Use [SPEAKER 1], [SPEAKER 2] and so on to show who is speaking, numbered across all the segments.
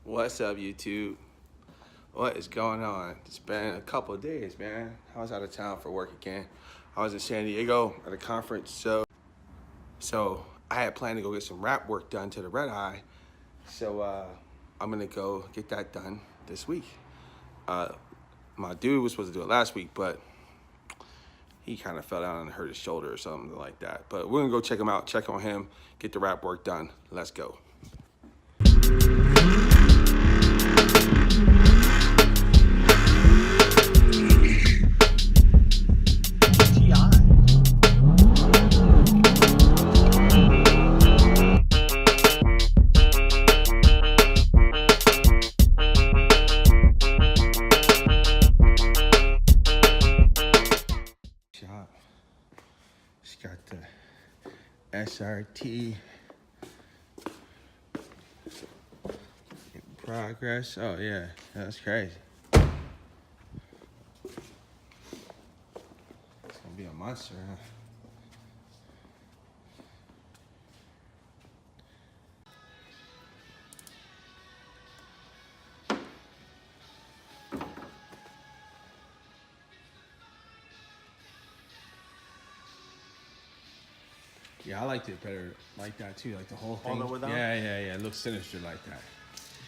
[SPEAKER 1] What's up, YouTube? What is going on? It's been a couple of days, man. I was out of town for work again. I was in San Diego at a conference, so I had planned to go get some wrap work done to the Redeye. So I'm gonna go get that done this week. My dude was supposed to do it last week, but he kind of fell down and hurt his shoulder or something like that. But we're gonna go check him out, check on him, get the wrap work done. Let's go. It's got the SRT in progress. Oh yeah, that's crazy. It's gonna be a monster, huh? Yeah, I liked it better like that too, like the whole thing.
[SPEAKER 2] All the way down?
[SPEAKER 1] Yeah. It looks sinister like that.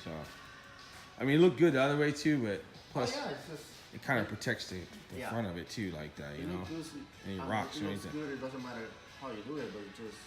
[SPEAKER 1] So, I mean, it looked good the other way too, but plus it kind of protects the front of it too, like that, you know. Any rocks or anything.
[SPEAKER 2] Good. It doesn't matter how you do it, but it just.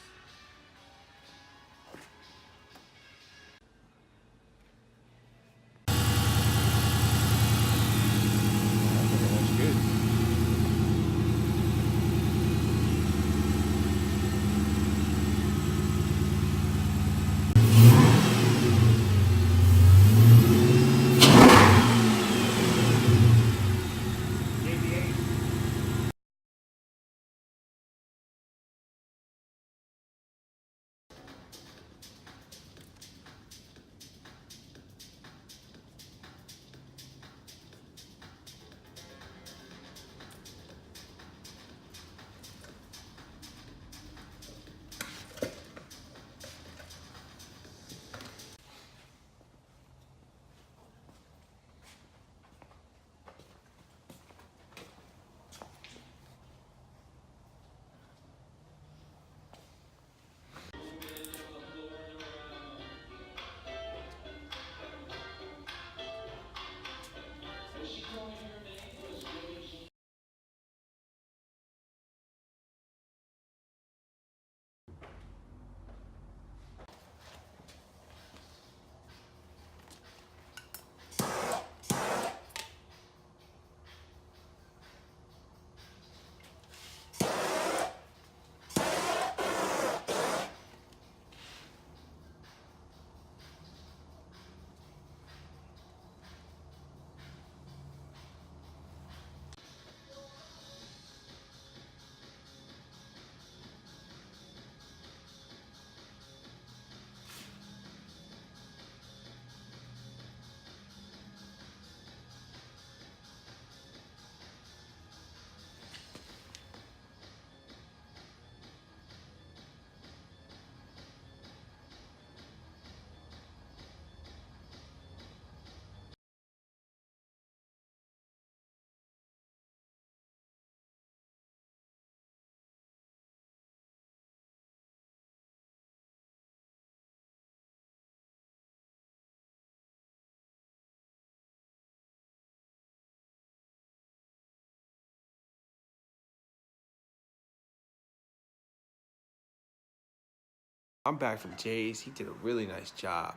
[SPEAKER 2] I'm back from Jay's. He did a really nice job.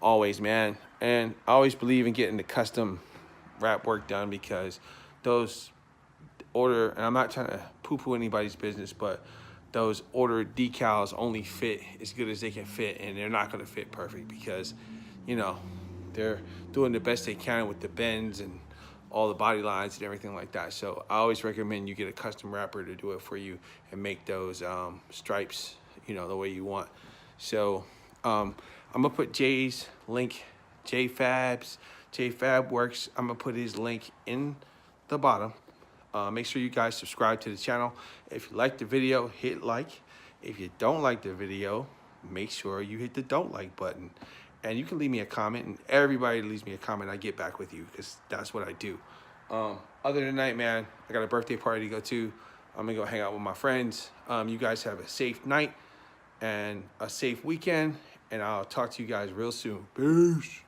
[SPEAKER 2] Always, man. And I always believe in getting the custom wrap work done because those order, and I'm not trying to poo-poo anybody's business, but those ordered decals only fit as good as they can fit, and they're not gonna fit perfect because, you know, they're doing the best they can with the bends and all the body lines and everything like that. So I always recommend you get a custom wrapper to do it for you and make those stripes, you know, the way you want. So I'm gonna put Jay's link, Jay Fab's, Jay Fab Works. I'm gonna put his link in the bottom. Make sure you guys subscribe to the channel. If you like the video, hit like. If you don't like the video, make sure you hit the don't like button. And you can leave me a comment, and everybody leaves me a comment, I get back with you, because that's what I do. Other than that, man, I got a birthday party to go to. I'm gonna go hang out with my friends. You guys have a safe night and a safe weekend, and I'll talk to you guys real soon. Peace.